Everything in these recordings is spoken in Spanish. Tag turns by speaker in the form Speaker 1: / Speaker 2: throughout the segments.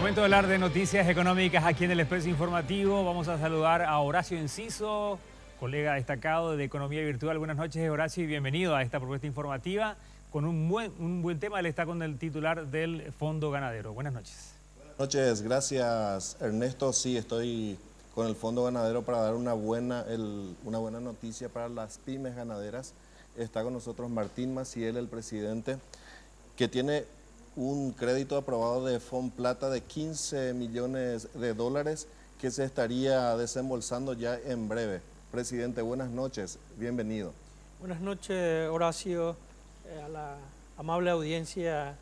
Speaker 1: Momento de hablar de noticias económicas aquí en el Expreso Informativo. Vamos a saludar a Horacio Enciso, colega destacado de Economía Virtual. Buenas noches, Horacio, y bienvenido a esta propuesta informativa con un buen tema. Él está con el titular del Fondo Ganadero. Buenas noches.
Speaker 2: Buenas noches, gracias Ernesto. Sí, estoy con el Fondo Ganadero para dar una buena noticia para las pymes ganaderas. Está con nosotros Martín Maciel, el presidente, que tiene un crédito aprobado de Fomplata de 15 millones de dólares que se estaría desembolsando ya en breve. Presidente, buenas noches, bienvenido.
Speaker 3: Buenas noches, Horacio, a la amable audiencia,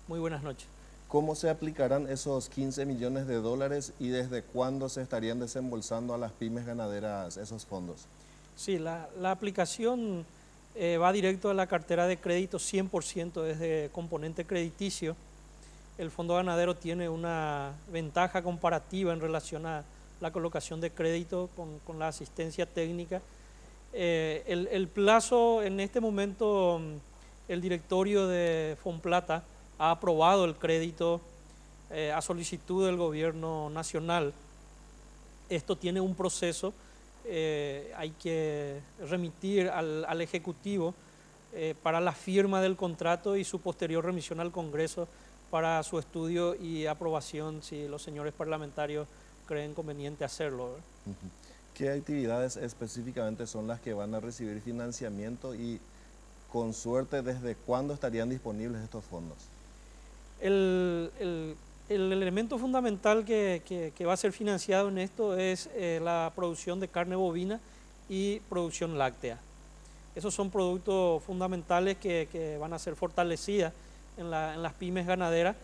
Speaker 3: muy buenas noches.
Speaker 2: ¿Cómo se aplicarán esos 15 millones de dólares y desde cuándo se estarían desembolsando a las pymes ganaderas esos fondos?
Speaker 3: Sí, la aplicación va directo a la cartera de crédito 100% desde componente crediticio. El Fondo Ganadero tiene una ventaja comparativa en relación a la colocación de crédito con la asistencia técnica. El plazo, en este momento, el directorio de Fomplata ha aprobado el crédito a solicitud del gobierno nacional. Esto tiene un proceso. Hay que remitir al Ejecutivo para la firma del contrato y su posterior remisión al Congreso para su estudio y aprobación si los señores parlamentarios creen conveniente hacerlo.
Speaker 2: ¿Qué actividades específicamente son las que van a recibir financiamiento y, con suerte, desde cuándo estarían disponibles estos fondos?
Speaker 3: El elemento fundamental que va a ser financiado en esto es la producción de carne bovina y producción láctea. Esos son productos fundamentales que van a ser fortalecidas en las pymes ganaderas,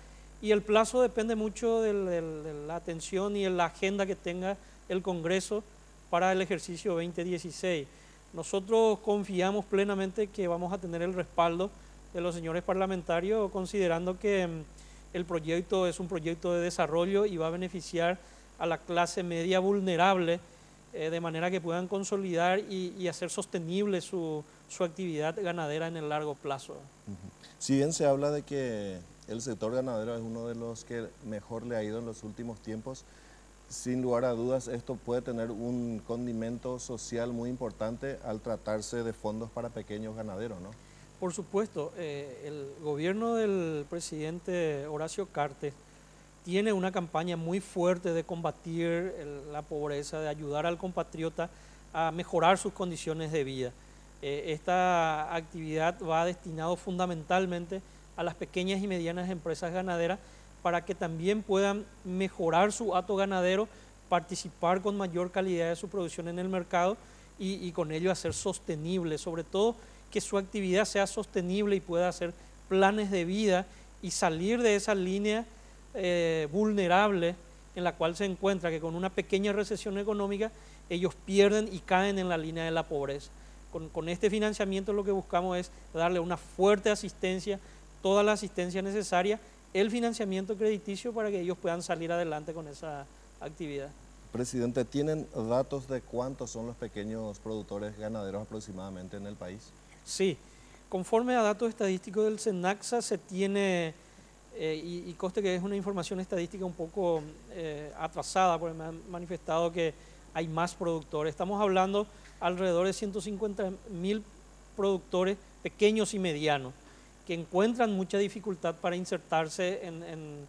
Speaker 3: y el plazo depende mucho de la atención y de la agenda que tenga el Congreso para el ejercicio 2016. Nosotros confiamos plenamente que vamos a tener el respaldo de los señores parlamentarios, considerando que el proyecto es un proyecto de desarrollo y va a beneficiar a la clase media vulnerable, de manera que puedan consolidar y hacer sostenible su actividad ganadera en el largo plazo.
Speaker 2: Si bien se habla de que el sector ganadero es uno de los que mejor le ha ido en los últimos tiempos, sin lugar a dudas esto puede tener un condimento social muy importante al tratarse de fondos para pequeños ganaderos, ¿no?
Speaker 3: Por supuesto, el gobierno del presidente Horacio Cartes tiene una campaña muy fuerte de combatir la pobreza, de ayudar al compatriota a mejorar sus condiciones de vida. Esta actividad va destinado fundamentalmente a las pequeñas y medianas empresas ganaderas para que también puedan mejorar su hato ganadero, participar con mayor calidad de su producción en el mercado y con ello hacer sostenible, sobre todo que su actividad sea sostenible y pueda hacer planes de vida y salir de esa línea vulnerable en la cual se encuentra, que con una pequeña recesión económica ellos pierden y caen en la línea de la pobreza. Con este financiamiento lo que buscamos es darle una fuerte asistencia, toda la asistencia necesaria, el financiamiento crediticio para que ellos puedan salir adelante con esa actividad.
Speaker 2: Presidente, ¿tienen datos de cuántos son los pequeños productores ganaderos aproximadamente en el país?
Speaker 3: Sí, conforme a datos estadísticos del SENACSA se tiene, y conste que es una información estadística un poco atrasada, porque me han manifestado que hay más productores. Estamos hablando alrededor de 150.000 productores pequeños y medianos que encuentran mucha dificultad para insertarse en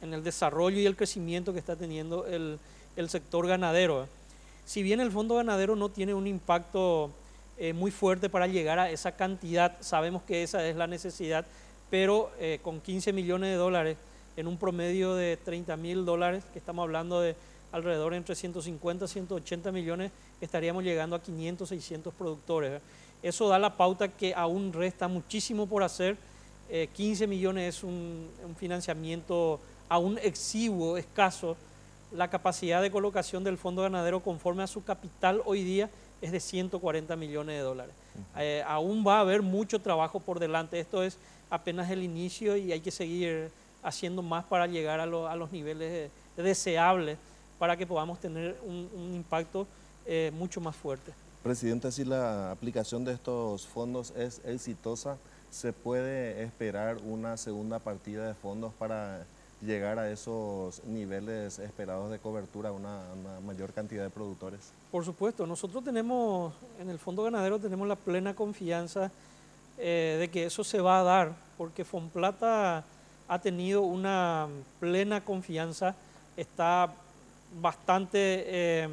Speaker 3: el desarrollo y el crecimiento que está teniendo el sector ganadero. Si bien el Fondo Ganadero no tiene un impacto muy fuerte para llegar a esa cantidad, sabemos que esa es la necesidad, pero con 15 millones de dólares en un promedio de 30.000 dólares, que estamos hablando de alrededor entre 150 y 180 millones, estaríamos llegando a 500, 600 productores. Eso da la pauta que aún resta muchísimo por hacer. 15 millones es un financiamiento aún exiguo, escaso. La capacidad de colocación del Fondo Ganadero conforme a su capital hoy día es de 140 millones de dólares. Aún va a haber mucho trabajo por delante. Esto es apenas el inicio y hay que seguir haciendo más para llegar a los niveles deseables para que podamos tener un impacto mucho más fuerte.
Speaker 2: Presidente, si la aplicación de estos fondos es exitosa, ¿se puede esperar una segunda partida de fondos para llegar a esos niveles esperados de cobertura a una mayor cantidad de productores?
Speaker 3: Por supuesto, nosotros tenemos, en el Fondo Ganadero tenemos la plena confianza de que eso se va a dar, porque Fomplata ha tenido una plena confianza, está bastante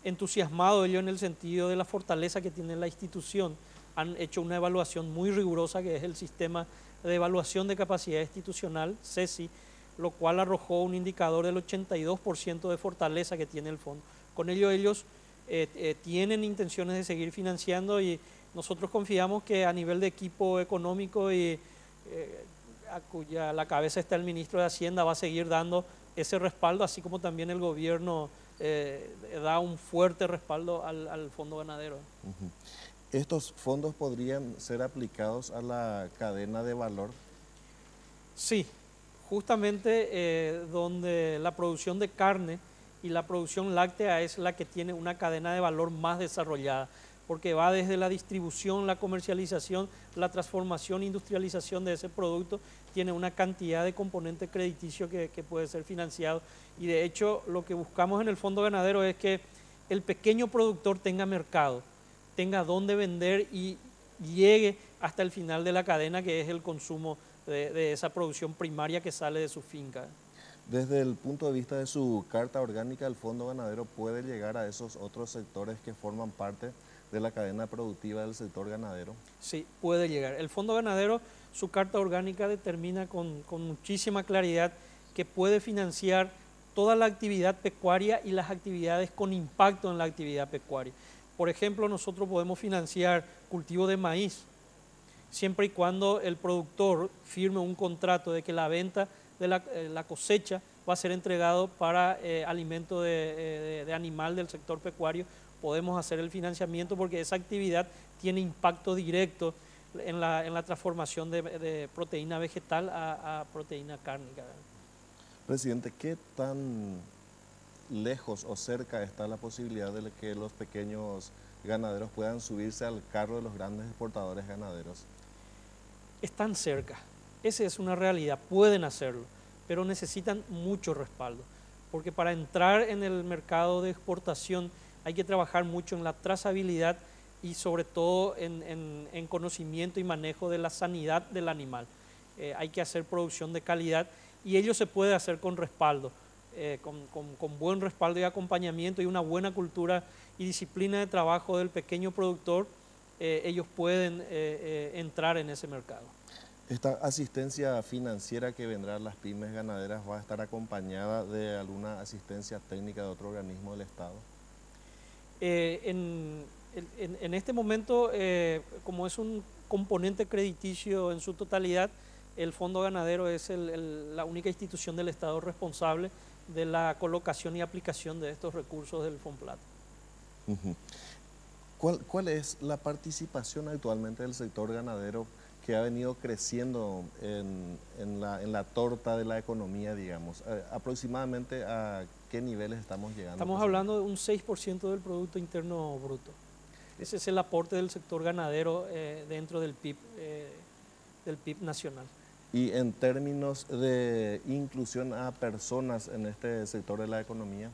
Speaker 3: entusiasmado ellos en el sentido de la fortaleza que tiene la institución. Han hecho una evaluación muy rigurosa, que es el sistema de evaluación de capacidad institucional, CESI, lo cual arrojó un indicador del 82% de fortaleza que tiene el fondo. Con ello ellos tienen intenciones de seguir financiando, y nosotros confiamos que a nivel de equipo económico y a cuya la cabeza está el ministro de Hacienda, va a seguir dando ese respaldo, así como también el gobierno da un fuerte respaldo al Fondo Ganadero.
Speaker 2: Uh-huh. ¿Estos fondos podrían ser aplicados a la cadena de valor?
Speaker 3: Sí, justamente donde la producción de carne y la producción láctea es la que tiene una cadena de valor más desarrollada, porque va desde la distribución, la comercialización, la transformación, industrialización de ese producto, tiene una cantidad de componentes crediticios que puede ser financiado, y de hecho lo que buscamos en el Fondo Ganadero es que el pequeño productor tenga mercado, tenga dónde vender y llegue hasta el final de la cadena, que es el consumo de esa producción primaria que sale de su finca.
Speaker 2: Desde el punto de vista de su carta orgánica, ¿el Fondo Ganadero puede llegar a esos otros sectores que forman parte de la cadena productiva del sector ganadero?
Speaker 3: Sí, puede llegar. El Fondo Ganadero, su carta orgánica determina con muchísima claridad que puede financiar toda la actividad pecuaria y las actividades con impacto en la actividad pecuaria. Por ejemplo, nosotros podemos financiar cultivo de maíz, siempre y cuando el productor firme un contrato de que la venta de la cosecha va a ser entregado para alimento de animal del sector pecuario. Podemos hacer el financiamiento porque esa actividad tiene impacto directo en la transformación de proteína vegetal a proteína cárnica.
Speaker 2: Presidente, ¿qué tan lejos o cerca está la posibilidad de que los pequeños ganaderos puedan subirse al carro de los grandes exportadores ganaderos?
Speaker 3: Están cerca, esa es una realidad, pueden hacerlo, pero necesitan mucho respaldo, porque para entrar en el mercado de exportación hay que trabajar mucho en la trazabilidad y sobre todo en conocimiento y manejo de la sanidad del animal. Hay que hacer producción de calidad y ello se puede hacer con respaldo, con buen respaldo y acompañamiento y una buena cultura y disciplina de trabajo del pequeño productor. Ellos pueden entrar en ese mercado.
Speaker 2: ¿Esta asistencia financiera que vendrá a las pymes ganaderas va a estar acompañada de alguna asistencia técnica de otro organismo del Estado?
Speaker 3: En este momento, como es un componente crediticio en su totalidad, el Fondo Ganadero es la única institución del Estado responsable de la colocación y aplicación de estos recursos del Fomplata.
Speaker 2: Uh-huh. ¿Cuál es la participación actualmente del sector ganadero que ha venido creciendo en la torta de la economía, digamos? ¿Aproximadamente a qué niveles estamos llegando?
Speaker 3: Estamos hablando de un 6% del Producto Interno Bruto. Ese es el aporte del sector ganadero dentro del PIB nacional.
Speaker 2: Y en términos de inclusión a personas en este sector de la economía,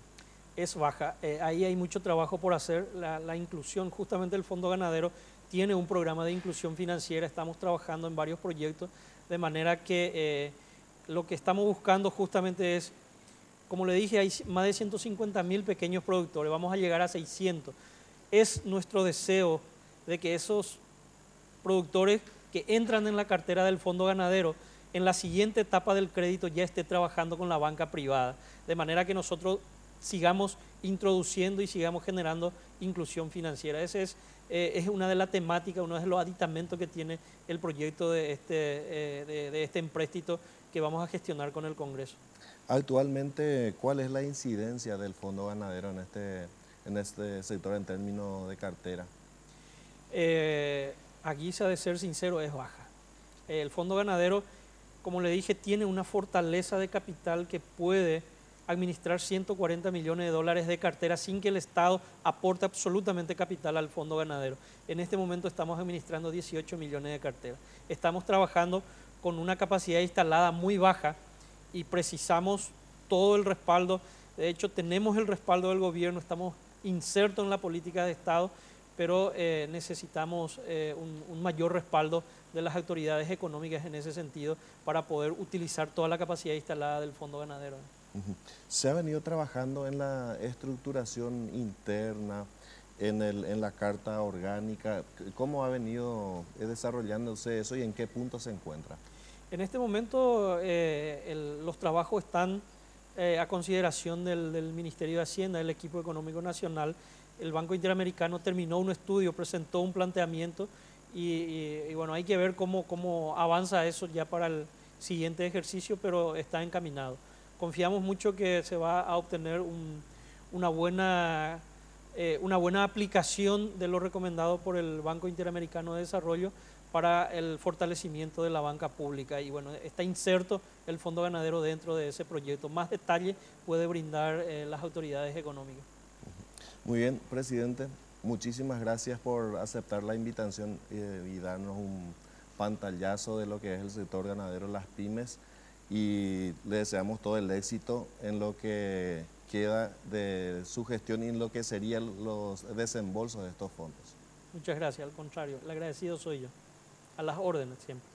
Speaker 3: es baja. Ahí hay mucho trabajo por hacer. La inclusión, justamente el Fondo Ganadero tiene un programa de inclusión financiera, estamos trabajando en varios proyectos, de manera que lo que estamos buscando justamente es, como le dije, hay más de 150.000 pequeños productores, vamos a llegar a 600. Es nuestro deseo de que esos productores que entran en la cartera del Fondo Ganadero, en la siguiente etapa del crédito ya esté trabajando con la banca privada, de manera que nosotros sigamos introduciendo y sigamos generando inclusión financiera. Ese es una de las temáticas, uno de los aditamentos que tiene el proyecto de este empréstito que vamos a gestionar con el Congreso.
Speaker 2: Actualmente, ¿cuál es la incidencia del Fondo Ganadero en este sector en términos de cartera?
Speaker 3: A guisa de ser sincero, es baja. El Fondo Ganadero, como le dije, tiene una fortaleza de capital que puede administrar 140 millones de dólares de cartera sin que el Estado aporte absolutamente capital al Fondo Ganadero. En este momento estamos administrando 18 millones de cartera. Estamos trabajando con una capacidad instalada muy baja y precisamos todo el respaldo. De hecho, tenemos el respaldo del gobierno, estamos insertos en la política de Estado, pero necesitamos un mayor respaldo de las autoridades económicas en ese sentido para poder utilizar toda la capacidad instalada del Fondo Ganadero.
Speaker 2: Se ha venido trabajando en la estructuración interna, en la carta orgánica. ¿Cómo ha venido desarrollándose eso y en qué punto se encuentra?
Speaker 3: En este momento los trabajos están a consideración del Ministerio de Hacienda, del equipo económico nacional. El Banco Interamericano terminó un estudio, presentó un planteamiento y bueno, hay que ver cómo avanza eso ya para el siguiente ejercicio, pero está encaminado. Confiamos mucho que se va a obtener una buena aplicación de lo recomendado por el Banco Interamericano de Desarrollo para el fortalecimiento de la banca pública. Y bueno, está inserto el Fondo Ganadero dentro de ese proyecto. Más detalle puede brindar las autoridades económicas.
Speaker 2: Muy bien, presidente. Muchísimas gracias por aceptar la invitación y darnos un pantallazo de lo que es el sector ganadero, las pymes, y le deseamos todo el éxito en lo que queda de su gestión y en lo que serían los desembolsos de estos fondos.
Speaker 3: Muchas gracias, al contrario, el agradecido soy yo. A las órdenes siempre.